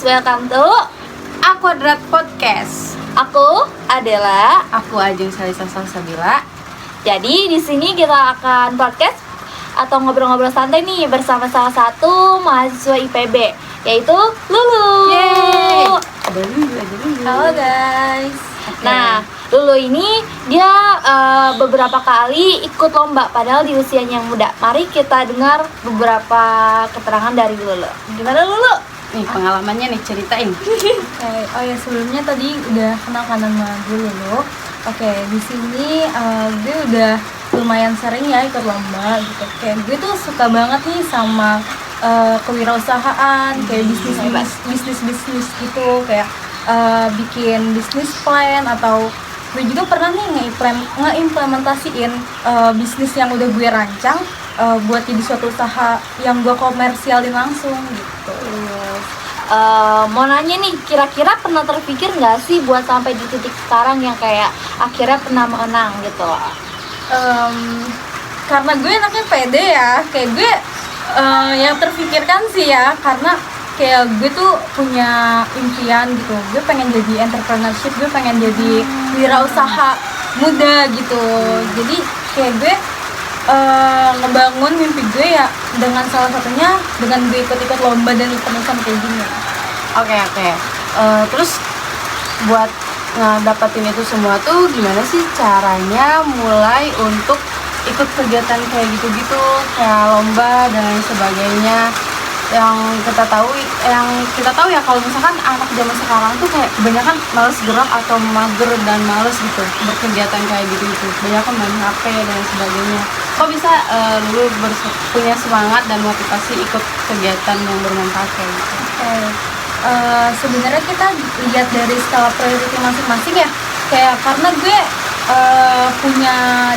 welcome to Aquadrat Podcast. aku adalah. Aku Ajeng Salisa Salsabila. Jadi di sini kita akan podcast atau ngobrol-ngobrol santai nih bersama salah satu mahasiswa IPB, yaitu Lulu. Yeay. Ada Lulu. Halo guys. Okay. Nah, Lulu ini dia beberapa kali ikut lomba padahal di usianya yang muda. Mari kita dengar beberapa keterangan dari Lulu. Gimana Lulu? Nih pengalamannya nih, ceritain. Oh ya, sebelumnya tadi udah kenal sama gue Lulu. Di sini gue udah lumayan sering ya ikut lomba gitu. Kayak gue tuh suka banget nih sama kewirausasahaan, kayak bisnis gitu, kayak bikin bisnis plan, atau gue juga pernah nih ngeimplementasiin bisnis yang udah gue rancang buat jadi suatu usaha yang gue komersialin langsung gitu. Mau nanya nih, kira-kira pernah terpikir nggak sih buat sampai di titik sekarang yang kayak akhirnya pernah menang gitu? Karena gue anaknya pede ya, kayak gue yang terpikirkan sih ya, karena kayak gue tuh punya impian gitu, gue pengen jadi entrepreneurship, gue pengen jadi wirausaha muda gitu. Jadi kayak gue ngebangun mimpi gue ya dengan salah satunya dengan gue ikut-ikut lomba dan event kayak gini. Oke. Terus buat ngedapetin itu semua tuh gimana sih caranya mulai untuk ikut kegiatan kayak gitu-gitu, kayak lomba dan lain sebagainya? Yang kita tahu ya, kalau misalkan anak zaman sekarang tuh kayak kebanyakan males gerak atau mager dan males gitu berkegiatan kayak gitu, kebanyakan main HP dan sebagainya. Kok bisa lu punya semangat dan motivasi ikut kegiatan yang bermanfaat kayak gitu? Sebenarnya kita lihat dari skala priority masing-masing ya, kayak karena gue punya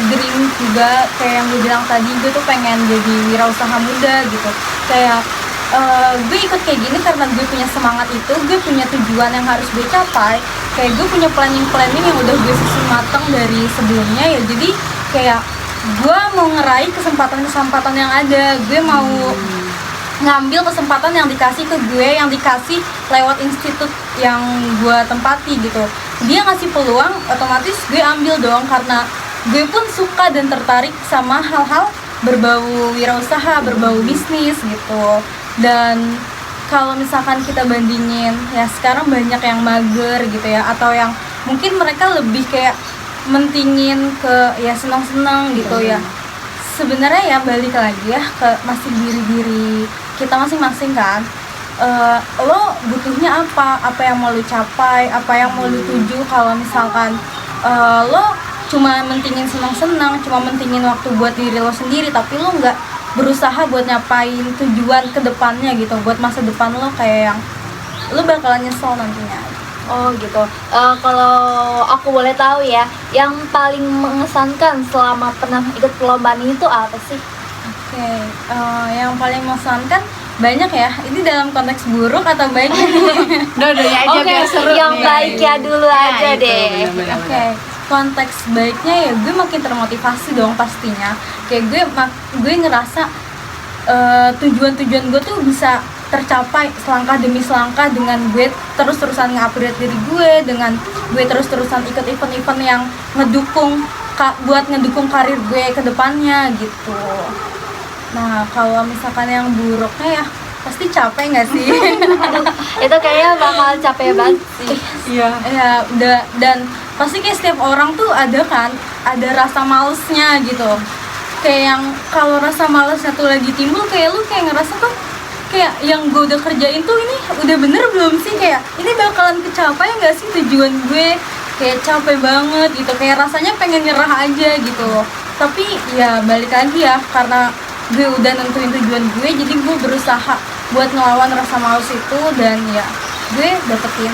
dream juga, kayak yang gue bilang tadi, gue tuh pengen jadi wirausaha muda gitu. Kayak gue ikut kayak gini karena gue punya semangat itu, gue punya tujuan yang harus gue capai, kayak gue punya planning yang udah gue susun matang dari sebelumnya ya. Jadi kayak gue mau ngeraih kesempatan yang ada, gue mau ngambil kesempatan yang dikasih ke gue, yang dikasih lewat institut yang gue tempati gitu. Dia ngasih peluang, otomatis gue ambil dong, karena gue pun suka dan tertarik sama hal-hal berbau wirausaha, berbau bisnis gitu. Dan kalau misalkan kita bandingin ya, sekarang banyak yang mager gitu ya, atau yang mungkin mereka lebih kayak mentingin ke ya senang-senang gitu ya. Sebenarnya ya balik lagi ya ke masih diri kita masing-masing kan. Lo butuhnya apa yang mau lo capai, apa yang mau lo tuju. Kalau misalkan lo cuma mentingin senang-senang, cuma mentingin waktu buat diri lo sendiri, tapi lo nggak berusaha buat nyapain tujuan ke depannya gitu, buat masa depan lo, kayak yang lo bakalan nyesel nantinya. Oh gitu. Kalau aku boleh tahu ya, yang paling mengesankan selama pernah ikut perlombaan ini tuh apa sih? Yang paling mengesankan banyak ya. Ini dalam konteks buruk atau baiknya nih? Dua-duanya aja biar seru. Yang nih. baiknya dulu aja deh. Konteks baiknya ya gue makin termotivasi dong pastinya. Kayak gue ngerasa tujuan-tujuan gue tuh bisa tercapai selangkah demi selangkah dengan gue terus-terusan nge-upgrade diri gue, dengan gue terus-terusan ikut event-event yang buat ngedukung karir gue ke depannya gitu. Nah, kalau misalkan yang buruknya ya pasti capek nggak sih? Itu kayaknya bakal capek banget sih. Iya. Ya udah, dan pasti kayak setiap orang tuh ada rasa malesnya gitu. Kayak yang kalau rasa malesnya tuh lagi timbul, kayak lu kayak ngerasa tuh kayak yang gue udah kerjain tuh ini udah bener belum sih, kayak ini bakalan kecapai nggak sih tujuan gue, kayak capek banget gitu, kayak rasanya pengen nyerah aja gitu. Tapi ya balik lagi ya, karena gue udah nentuin tujuan gue, jadi gue berusaha buat ngelawan rasa males itu, dan ya gue dapetin.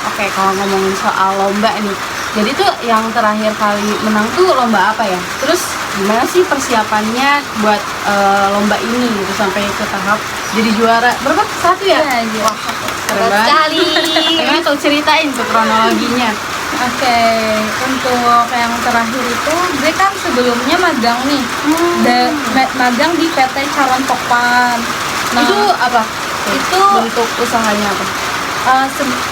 Oke, kalau ngomongin soal lomba nih, jadi tuh yang terakhir kali menang tuh lomba apa ya? Terus gimana sih persiapannya buat lomba ini gitu sampai ke tahap jadi juara? Berapa? Satu ya? Iya. Wah, keren banget Sekali. Gimana tuh, ceritain tuh kronologinya. Untuk yang terakhir itu gue kan sebelumnya magang nih, magang di PT Caron Pokpan. Itu apa? itu Itu- bentuk usahanya apa?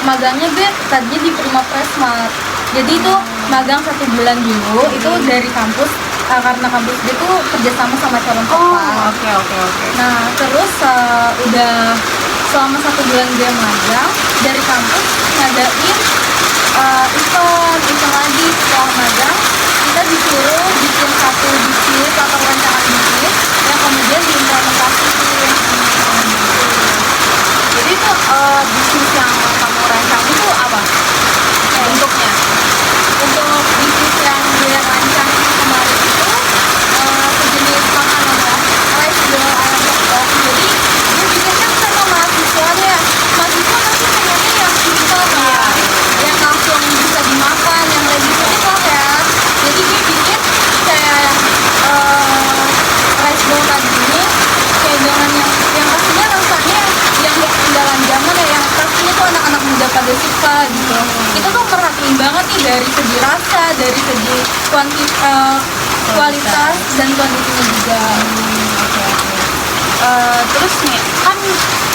Magangnya gue tadinya di Prima Presmart. Jadi itu magang 1 bulan dulu. Itu dari kampus, karena kampus gue tuh kerjasama sama calon papa. Oke. Nah terus udah selama 1 bulan gue magang dari kampus ngadain event lagi setelah magang, kita disuruh bikin satu bisnis atau rancangan bisnis yang kemudian diimplementasiin. Jadi itu bisnis yang kamu rancang itu apa bentuknya? Untuk bisnis yang gue rancang kemarin itu sejenis makanan ya, rice bowl ayam pokok. Jadi gue bikin kan sama mahasiswa ya, mahasiswa pasti pengennya yang simple kan, yang langsung bisa dimakan, yang ready to eat lah ya. Jadi gue bikin kayak rice bowl tadi ini kayak dengan yang pastinya rasanya yang gak ketinggalan zaman ya, yang pastinya tuh anak-anak muda pada suka gitu. Kita tuh perhatiin banget nih dari segi rasa, dari segi kualitas dan kuantitinya juga. Oke. Terus nih kan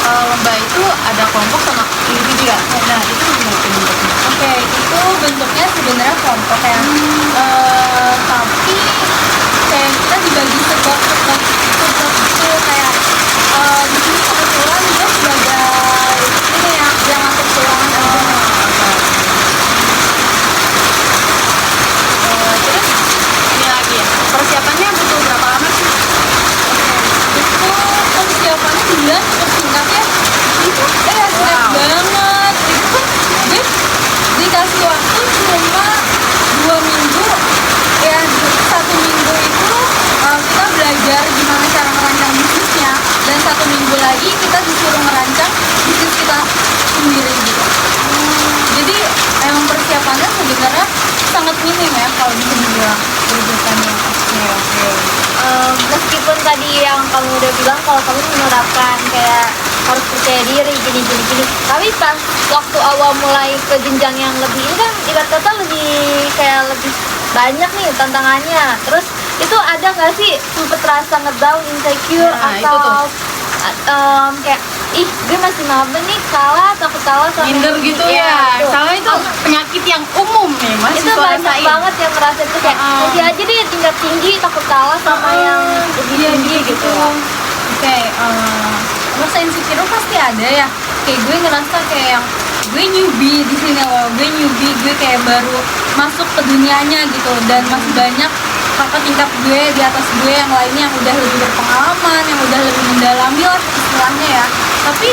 lomba itu ada kelompok sama individu ya. Nah itu gimana bentuknya? Oke, itu bentuknya sebenarnya kelompok ya. Tapi kayak kita dibagi squad gitu kayak di sini kebetulan gue sebagai ini ya yang ngatur keuangan aja. Terus ini lagi ya, persiapannya butuh berapa lama sih? Itu persiapannya dibilang cukup singkat ya. Itu singkat Wow. banget. Itu gue dikasih waktu cuma 2 minggu ya. 1 minggu itu kita belajar gimana cara merancang bisnisnya, dan 1 minggu lagi kita disuruh merancang bisnis kita sendiri gitu. Jadi emang persiapannya sebenarnya sangat minim ya kalau bisa dibilang persiapannya. Oke. Meskipun tadi yang kamu udah bilang kalau kamu menerapkan kayak harus percaya diri gini, tapi pas waktu awal mulai ke jenjang yang lebih ini kan ibarat kata lebih banyak nih tantangannya. Terus itu ada nggak sih sempet rasa ngedown, insecure Nah, itu atau kayak ih gue masih maba nih, takut kalah sama Minder yang gitu ini." ya. Iya, betul. Soalnya itu penyakit yang umum nih Itu mahasiswa banyak rasain. banget yang ngerasa itu kayak masih aja deh tingkat tinggi, takut kalah sama yang lebih Iya tinggi gitu. Oke, rasa insecure pasti ada ya. Kayak gue ngerasa kayak yang gue newbie di sini loh, gue kayak baru masuk ke dunianya gitu, dan masih banyak kakak tingkat gue di atas gue yang lainnya yang udah lebih berpengalaman, yang udah lebih mendalami lah istilahnya ya. Tapi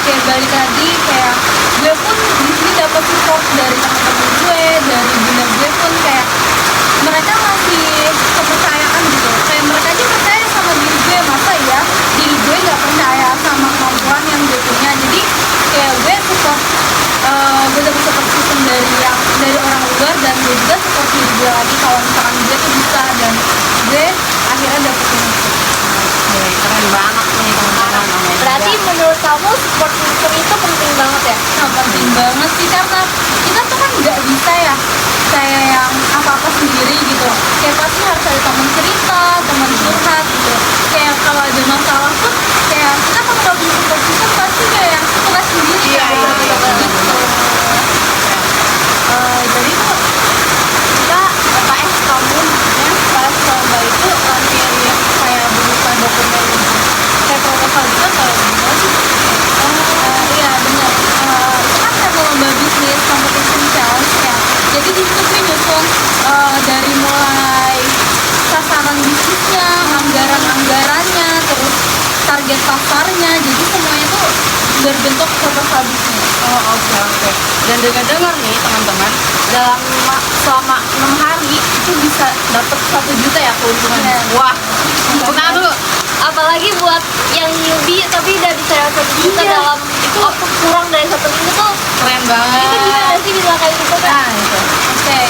kayak balik lagi kayak gue pun di sini dapat support dari teman-teman gue, dari bunda gue pun kayak mereka masih kepercayaan gitu, kayak mereka aja percaya sama diri gue, masa ya diri gue nggak percaya sama kemampuan yang gue punya. Jadi kayak gue support, gue dapet support system dari orang luar, dan gue juga support diri gue lagi kalau misalkan gue tuh bisa, dan gue akhirnya dapetin itu. Oke, keren banget nih teman-teman. Berarti menurut kamu support system itu penting banget ya? Nah, penting banget sih, karena kita tuh kan nggak bisa ya kayak yang apa-apa sendiri gitu. Kayak pasti harus ada teman cerita, teman curhat gitu. Kayak kalau ada masalah pun kayak kita kalau nggak punya support system pasti kayak yang stres sendiri Iya, kan. iya, iya. Gitu. Jadi tuh kita UKS kamu maksudnya pas lomba itu langsung kayak berupa dokumen kayak proposal gitu atau gimana sih? Iya benar. Itu kan karena lomba bisnis competition challenge ya. Jadi di situ gue nyusun dari mulai sasaran bisnisnya, anggarannya, terus target pasarnya. Jadi semuanya tuh berbentuk proposal bisnis. Oh oke. Dan dengar nih teman-teman, selama 6 hari itu bisa dapat 1 juta ya keuntungan. Iya. Wah, tepuk tangan dulu. Apalagi buat yang newbie tapi udah bisa dapat 1 juta Iya. dalam kurang dari 1 minggu tuh, Keren banget. itu gimana sih bisa kayak gitu kan? Nah, itu. Oke,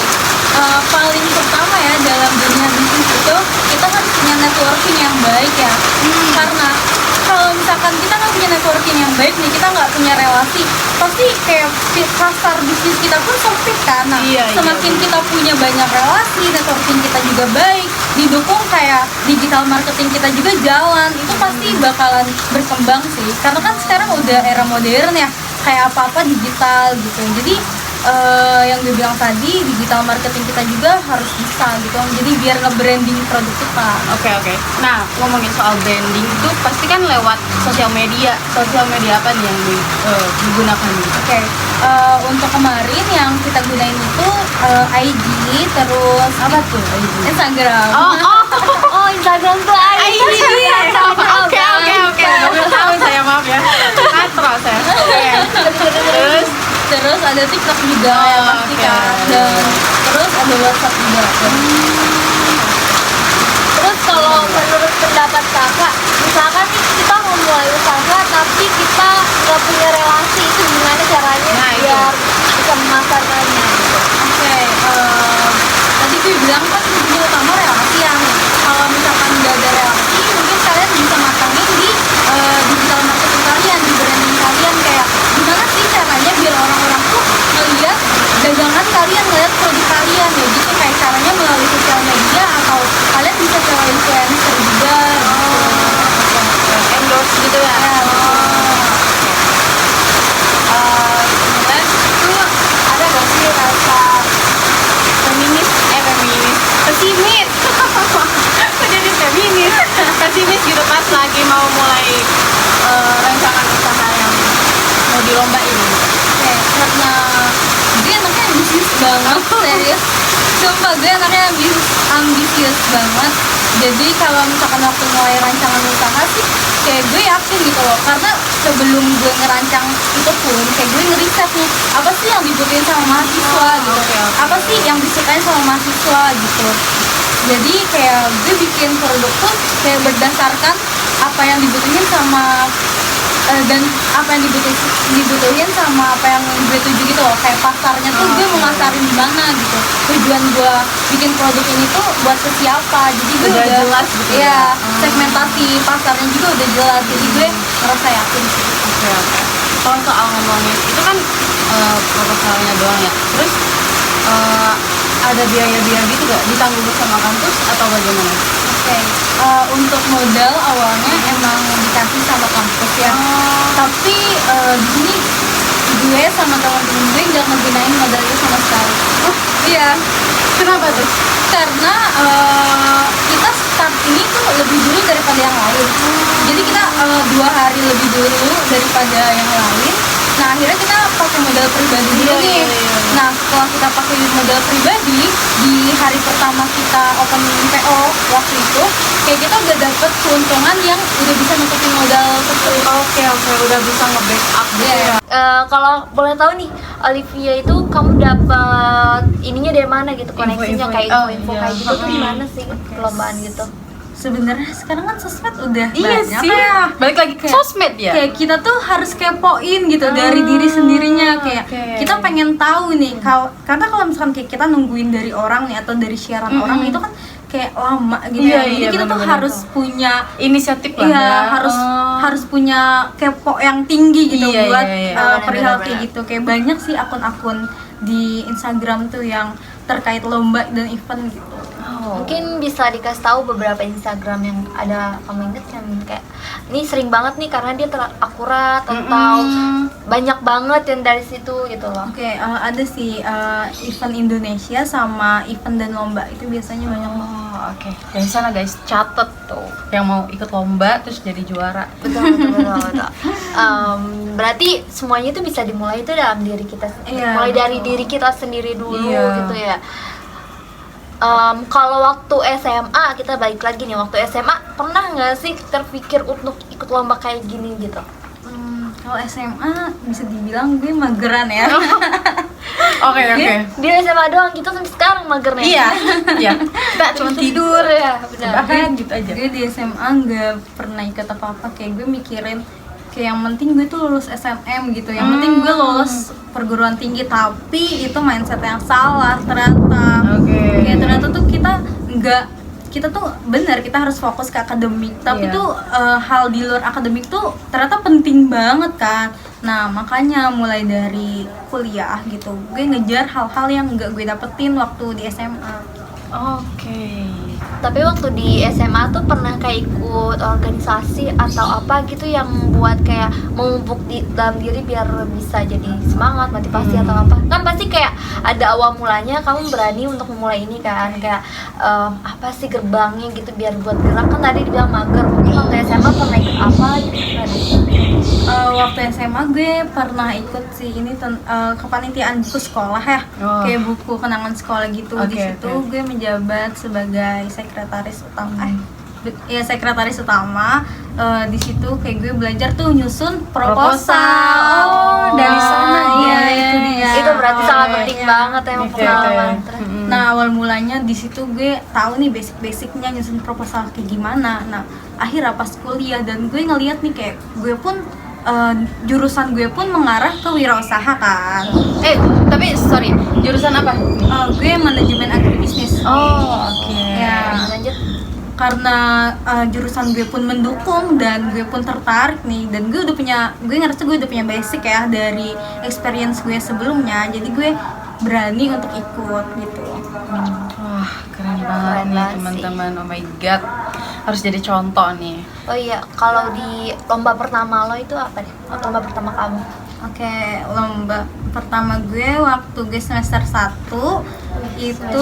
paling pertama ya dalam dunia bisnis itu kita kan punya networking yang baik ya. Karena kalau misalkan kita nggak punya networking yang baik nih, kita nggak punya relasi, pasti kayak pasar bisnis kita pun sempit kan. Nah, Iya, semakin kita punya banyak relasi, networking kita juga baik, didukung kayak digital marketing kita juga jalan, itu pasti bakalan berkembang sih. Karena kan sekarang udah era modern ya, kayak apa-apa digital gitu. Jadi yang gue bilang tadi, digital marketing kita juga harus bisa gitu. Jadi biar nge-branding produk kita. Oke. Nah, ngomongin soal branding itu pasti kan lewat sosial media. Sosial media apa nih yang digunakan? Oke, untuk kemarin yang kita gunain itu IG, terus Apa tuh? IG? Instagram. Oh, Instagram tuh IG. Oke. Belum tahu saya, maaf ya. Katro saya. Oke. Terus ada TikTok juga ya pasti oke. kan. Dan terus ada WhatsApp juga. Terus kalau menurut pendapat kakak, misalkan nih kita mau mulai usaha tapi kita nggak punya relasi, itu gimana caranya Nah, itu. biar bisa memasarkannya gitu? Oke, tadi gue bilang kan kunci utama relasi ya. Kalau misalkan nggak ada relasi, mungkin kalian bisa matangin di digital marketing kalian, di branding kalian. Kayak gimana sih caranya biar orang-orang tuh ngeliat dagangan kalian, ngeliat produk kalian ya gitu. Kayak caranya melalui sosial media atau kalian bisa sewa influencer juga gitu. Endorse gitu ya. Kemudian itu ada gak sih rasa feminis pesimis kok jadi feminis pesimis gitu pas lagi mau mulai rancangan usaha yang mau dilombain gitu? Oke, karena gue anaknya ambisius banget, serius. Sumpah gue anaknya ambisius banget. Jadi kalau misalkan waktu mulai rancangan usaha sih, kayak gue yakin gitu loh. Karena sebelum gue ngerancang itu pun, kayak gue ngeriset nih, apa sih yang dibutuhin sama mahasiswa gitu. oke. Apa sih yang disukain sama mahasiswa gitu. Jadi kayak gue bikin produk tuh kayak berdasarkan apa yang dibutuhin sama dan apa yang dibutuhin sama apa yang gue tuju gitu loh. Kayak pasarnya tuh gue mau ngasarin di mana gitu, tujuan gue bikin produk ini tuh buat ke siapa. Jadi gue Udah udah jelas gitu ya? ya segmentasi pasarnya juga udah jelas. Jadi gue ngerasa yakin sih. Oke. Kalau soal ngomongin itu kan proposalnya doang ya. Terus ada biaya-biaya gitu gak ditanggung sama kampus atau bagaimana? Oke, untuk modal awalnya emang dikasih sama kampus ya. Tapi di sini gue sama teman-teman gue nggak ngegunain modal itu sama sekali. Iya. Kenapa tuh? Karena kita start ini tuh lebih dulu daripada yang lain. Jadi kita 2 hari lebih dulu daripada yang lain. Nah akhirnya kita pakai modal pribadi dulu nih. Nah setelah kita pakai modal pribadi, di hari pertama kita opening PO waktu itu, kayak kita udah dapet keuntungan yang udah bisa nutupin modal tersebut. Oke, udah bisa nge-backup gitu ya. Kalau boleh tahu nih, Olivia itu kamu dapat ininya dari mana gitu, koneksinya Info-info. kayak Oh, info iya. kayak gitu tuh di mana sih perlombaan gitu? Sebenarnya sekarang kan sosmed udah Iya banyak sih. ya. Balik lagi ke sosmed ya. Kayak kita tuh harus kepoin gitu dari diri sendirinya. Kayak oke. kita pengen tahu nih, karena kalau misalkan kayak kita nungguin dari orang nih atau dari siaran orang itu kan kayak lama gitu Iya, ya. Jadi iya, kita tuh bener-bener. harus punya Inisiatif lah iya ya. harus punya kepo yang tinggi gitu Iya, buat iya, iya. perihal Benar-benar. kayak gitu. Kayak banyak sih akun-akun di Instagram tuh yang terkait lomba dan event gitu. Mungkin bisa dikasih tahu beberapa Instagram yang ada kamu inget yang kayak ini sering banget nih karena dia akurat atau banyak banget yang dari situ gitu loh. Oke, ada sih event Indonesia sama event dan lomba itu biasanya banyak banget. Oke. Dari sana guys, catet tuh yang mau ikut lomba terus jadi juara. Betul. Berarti semuanya itu bisa dimulai itu dalam diri kita, Iya, mulai dari betul. diri kita sendiri dulu Iya. gitu ya. Kalau waktu SMA kita balik lagi nih, waktu SMA pernah nggak sih terpikir untuk ikut lomba kayak gini gitu? Kalau SMA bisa dibilang gue mageran ya. Oke. Di SMA doang kita sampai sekarang mager nih. Iya. Iya. Kita cuma tidur ya, benar. bahkan gitu aja. Gue di SMA nggak pernah ikut apa-apa. Kayak gue mikirin kayak yang penting gue tuh lulus SNM gitu. Yang penting gue lulus perguruan tinggi. Tapi itu mindset yang salah ternyata. Oke. Kayak ternyata tuh kita tuh benar kita harus fokus ke akademik. Tapi Iya. tuh hal di luar akademik tuh ternyata penting banget kan. Nah makanya mulai dari kuliah gitu gue ngejar hal-hal yang nggak gue dapetin waktu di SMA. Oke. Tapi waktu di SMA tuh pernah kayak ikut organisasi atau apa gitu yang buat kayak memupuk di dalam diri biar bisa jadi semangat, motivasi atau apa? Kan pasti kayak ada awal mulanya kamu berani untuk memulai ini kan, kayak apa sih gerbangnya gitu biar buat gerak. Kan tadi dibilang mager, mungkin waktu SMA pernah ikut apa gitu kan? Waktu SMA gue pernah ikut sih ini kepanitiaan buku sekolah ya, kayak buku kenangan sekolah gitu. Di situ gue menjabat sebagai sekretaris utama. Sekretaris utama. Di situ kayak gue belajar tuh nyusun proposal. Dari sana ya itu dia. Itu berarti sangat penting banget emang pengalaman. Nah awal mulanya di situ gue tahu nih basic-basicnya nyusun proposal kayak gimana. Nah akhirnya pas kuliah dan gue ngeliat nih kayak gue pun jurusan gue pun mengarah ke wirausaha kan. Tapi sorry, jurusan apa? Gue manajemen agribisnis. Oke. Ya, Lanjut. karena jurusan gue pun mendukung dan gue pun tertarik nih, dan gue ngerasa gue udah punya basic ya dari experience gue sebelumnya, jadi gue berani untuk ikut gitu. Wah, keren banget nih teman-teman. Oh my god, harus jadi contoh nih. Oh iya, kalau di lomba pertama lo itu apa nih? Lomba pertama kamu? Oke, lomba pertama gue waktu gue semester 1 itu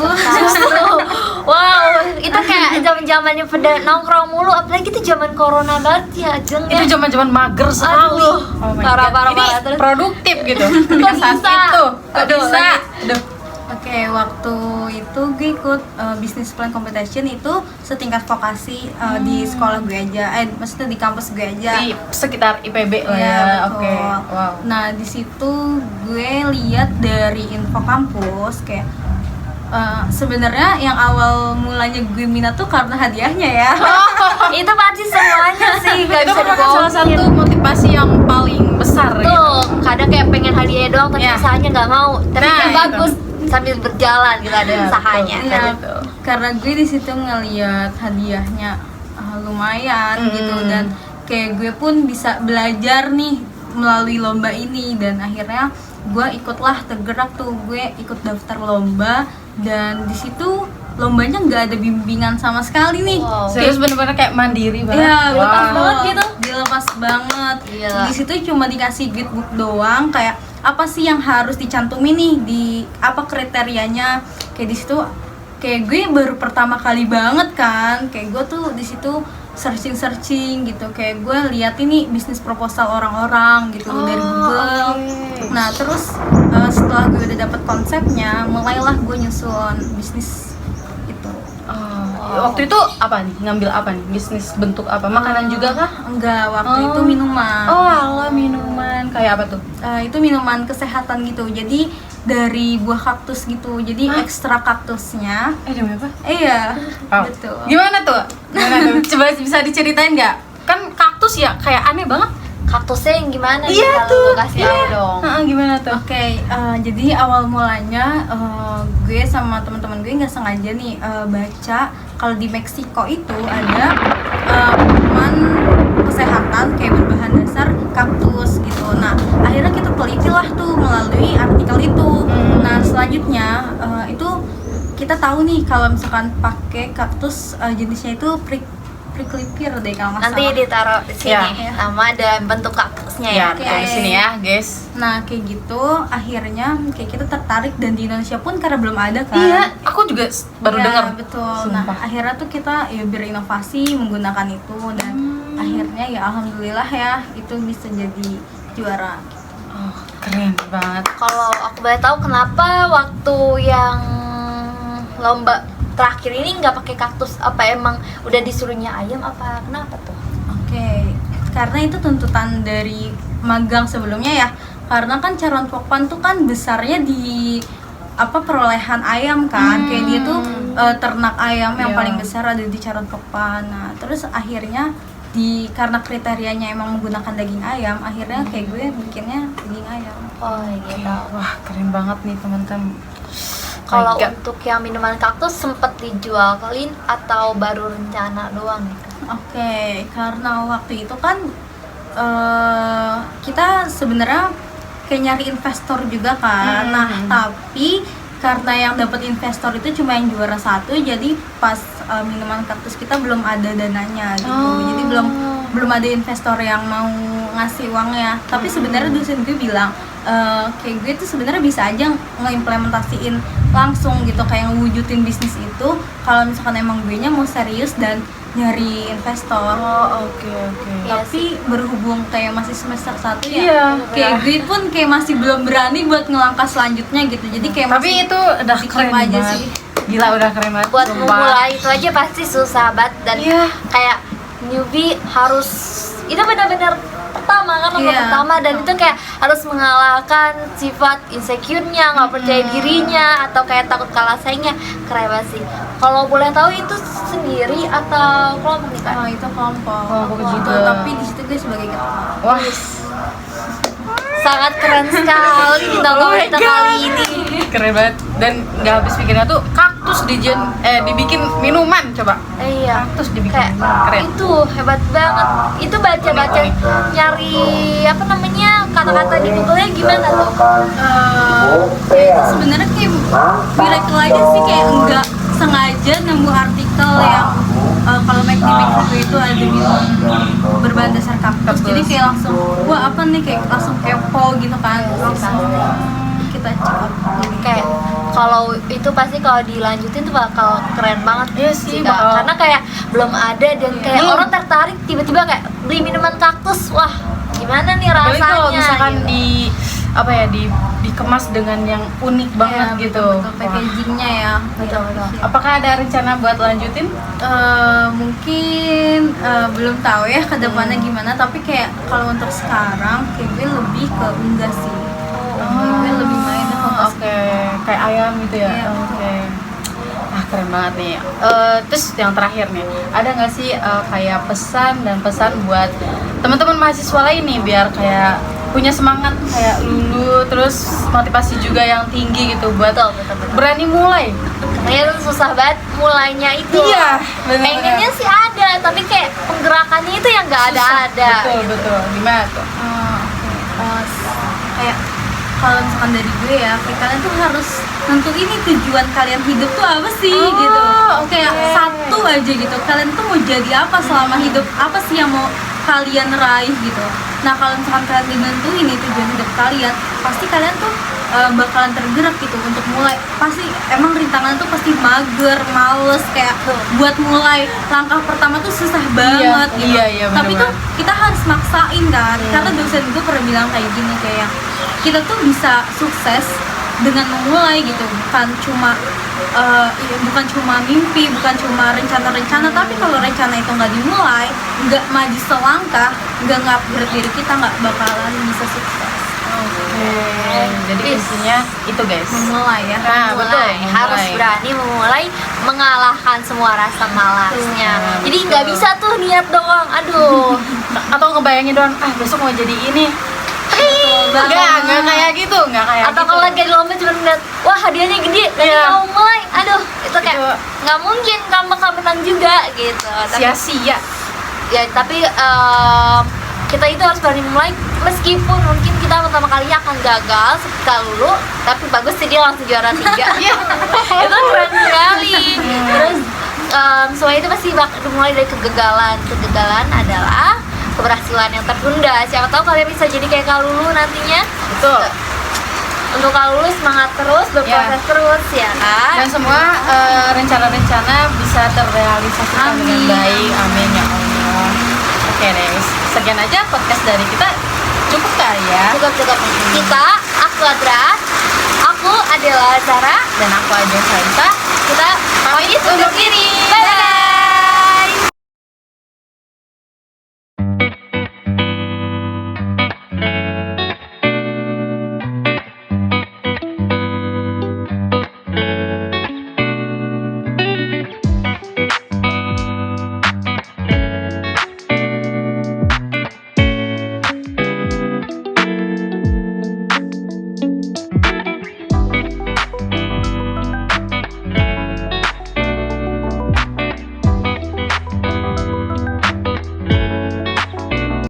Wow, itu kayak zaman-zamannya pada nongkrong mulu, apalagi itu zaman corona banget ya, Jeng ya. Itu zaman-zaman mager sekali. Aduh, Oh my parah, god. parah, Ini parah. Terus produktif gitu. Kok Saat bisa? itu. Kok Aduh, bisa? lanjut. Aduh. Oke, waktu itu gue ikut business plan competition itu setingkat vokasi di sekolah gue aja, maksudnya di kampus gue aja. Di sekitar IPB lah Iya, ya. betul. Oke. Wow. Nah di situ gue lihat dari info kampus kayak sebenarnya yang awal mulanya gue minat tuh karena hadiahnya ya. itu pasti semuanya sih, gak Itu bisa merupakan salah satu dibohongin. motivasi yang paling besar gitu. Tuh, kadang kayak pengen hadiah doang tapi Iya. usahanya nggak mau. Tapi Nah, kan itu. bagus sambil berjalan gitu ada Iya, usahanya. betul. Iya, Gitu. karena gue di situ ngelihat hadiahnya lumayan gitu, dan kayak gue pun bisa belajar nih melalui lomba ini, dan akhirnya gue ikutlah tergerak tuh, gue ikut daftar lomba, dan di situ lombanya nggak ada bimbingan sama sekali nih. Wow. Serius bener-bener kayak mandiri banget. Iya, Wow. lepas banget gitu. Dilepas banget. Gila. Di situ cuma dikasih guidebook doang, kayak apa sih yang harus dicantumin nih di apa kriterianya. Kayak di situ kayak gue baru pertama kali banget kan. Kayak gue tuh di situ searching gitu, kayak gue lihat ini bisnis proposal orang-orang gitu dari Google. oke. Nah terus setelah gue udah dapet konsepnya, mulailah gue nyusun bisnis itu. Waktu itu apa nih? Ngambil apa nih? Bisnis bentuk apa? Makanan juga kah? Enggak, waktu Oh. itu minuman. Oh, alah minuman. Kayak apa tuh? Itu minuman kesehatan gitu, jadi dari buah kaktus gitu, jadi ekstrak kaktusnya. Demi apa? Iya, Oh. betul. Gimana tuh? Coba bisa diceritain nggak? Kan kaktus ya kayak aneh banget. Kaktusnya yang gimana nih? Iya Kalau tuh, lu kasih tahu dong. Gimana tuh? Oke, jadi awal mulanya gue sama teman-teman gue nggak sengaja nih baca kalau di Meksiko itu ada minuman kesehatan kayak berbahan dasar kaktus gitu. Nah, akhirnya kita teliti lah tuh melalui artikel itu. Nah, selanjutnya itu kita tahu nih kalau misalkan pakai kaktus jenisnya itu prickly pear deh kalau nggak Nanti salah. ditaruh di sini Ya. sama ada bentuk kaktusnya ya. Ya, Oke. di sini ya, guys. Nah kayak gitu akhirnya kayak kita tertarik, dan di Indonesia pun karena belum ada kan. Iya, aku juga baru Ya, dengar. betul. Sumpah. Nah akhirnya tuh kita ya berinovasi menggunakan itu, dan akhirnya ya alhamdulillah ya itu bisa jadi juara. Oh, keren banget. Kalau aku boleh tahu kenapa waktu yang lomba terakhir ini nggak pakai kaktus? Apa emang udah disuruhnya ayam apa kenapa tuh? Oke, karena itu tuntutan dari magang sebelumnya ya. Karena kan Caron Pokpan tuh kan besarnya di apa perolehan ayam kan, kayak dia tuh ternak ayam yang Iya. paling besar ada di Caron Pokpan. Nah terus akhirnya karena kriterianya emang menggunakan daging ayam, akhirnya kayak gue bikinnya daging ayam. Oh gitu. Wah, keren banget nih teman-teman. Kalau My God. untuk yang minuman kaktus sempet dijual clean atau baru rencana doang nih? Oke, karena waktu itu kan kita sebenarnya kayak nyari investor juga kan. Nah, tapi karena yang dapat investor itu cuma yang juara satu, jadi pas minuman kaktus kita belum ada dananya gitu. Jadi belum ada investor yang mau ngasih uangnya. Tapi sebenarnya dosen gue bilang kayak gue tuh sebenarnya bisa aja ngeimplementasiin langsung gitu, kayak ngewujudin bisnis itu kalau misalkan emang gue nya mau serius dan nyari investor. Oke. Tapi berhubung kayak masih semester 1 ya, Iya. kayak gue pun kayak masih belum berani buat ngelangkah selanjutnya gitu. Jadi kayak Tapi masih itu udah dikit keren aja banget. sih. Gila, udah keren banget. Buat sumpah. memulai itu aja pasti susah banget dan Iya. kayak newbie harus itu benar-benar pertama kan nomor Iya. pertama, dan itu kayak harus mengalahkan sifat insecure-nya, nggak percaya dirinya atau kayak takut kalah saingnya. Keren banget sih. Kalau boleh tahu itu sendiri atau kelompok nih Kak? Itu kelompok Kelompok gitu, juga. tapi di situ gue sebagai ketua. Wah, Sangat keren sekali kita ngobrol kita kali ini. keren banget. Dan nggak habis pikirnya tuh kaktus dibikin minuman, coba. Iya. Kaktus dibikin Kayak minuman, keren. itu hebat banget. Itu baca-baca nyari apa namanya kata-kata di Google-nya gimana tuh? Ya itu sebenarnya kayak miracle aja sih, kayak enggak sengaja nemu artikel yang kalau make di Meksiko itu ada minum berbahan dasar kaktus. Jadi kayak langsung wah apa nih, kayak langsung kepo gitu kan, langsung kita check out. Kayak kalau itu pasti kalau dilanjutin tuh bakal keren banget. Iya sih, Kak. bakal. Karena kayak belum ada dan kayak Belum. orang tertarik tiba-tiba kayak beli minuman kaktus. Wah, gimana nih Tapi rasanya? kalau misalkan gitu. dikemas dengan yang unik banget Ya, gitu. betul, packagingnya ya. Betul. Apakah ada rencana buat lanjutin? Mungkin belum tahu ya ke depannya gimana, tapi kayak kalau untuk sekarang kayak gue lebih ke enggak sih. Gue lebih main ke Oke, kayak ayam gitu ya. Iya. Oke. Ah, keren banget nih. Terus yang terakhir nih, ada nggak sih kayak pesan buat teman-teman mahasiswa lain nih biar kayak punya semangat kayak Lulu, terus motivasi juga yang tinggi gitu buat Betul. berani mulai. Kayaknya tuh susah banget mulainya itu. Iya, bener. Pengennya sih ada, tapi kayak penggerakannya itu yang nggak ada. Betul. Gimana tuh? Kayak kalau misalkan dari gue ya, kayak kalian tuh harus nentuin ini tujuan kalian hidup tuh apa sih gitu. Kayak satu aja gitu, kalian tuh mau jadi apa selama hidup, apa sih yang mau kalian raih gitu. Nah kalau misalkan kalian nentuin ini tujuan hidup kalian, pasti kalian tuh bakalan tergerak gitu untuk mulai. Pasti emang rintangan tuh pasti mager, males, kayak buat mulai langkah pertama tuh susah banget gitu. Iya, Tapi bener-bener. tuh kita harus maksain kan, karena dosen gue pernah bilang kayak gini, kayak kita tuh bisa sukses dengan memulai gitu, bukan cuma mimpi, bukan cuma rencana-rencana. Tapi kalau rencana itu nggak dimulai, nggak maju selangkah, nggak upgrade diri kita, nggak bakalan bisa sukses. Jadi intinya itu guys. Memulai ya. Nah, betul. Harus berani memulai, mengalahkan semua rasa malasnya. Betul. Jadi nggak bisa tuh niat doang, aduh. Atau ngebayangin doang, besok mau jadi ini. Enggak kayak gitu, enggak kayak Atau gitu. kalau lagi di lomba cuma ngeliat, wah hadiahnya gede, jadi Iya. mau mulai, aduh itu kayak Itu. nggak mungkin kamu menang juga gitu. Tapi, sia-sia. ya tapi kita itu harus berani mulai, meskipun mungkin kita pertama kali akan gagal seperti Lulu, tapi bagus sih dia langsung juara 3. Itu keren sekali. Terus semua itu pasti dimulai dari kegagalan. Kegagalan adalah keberhasilan yang tertunda. Siapa tahu kalian bisa jadi kayak Kak Lulu nantinya. Betul. Untuk Kak Lulu semangat terus, berproses terus ya kan. Dan semua rencana-rencana bisa terrealisasikan dengan Amin. baik. Amin ya Allah. Oke deh, sekian aja podcast dari kita. Cukup kali ya. Cukup. Kita, aku Adra, aku adalah Zara, Dan aku aja Saita. kita pamit undur diri. Bye.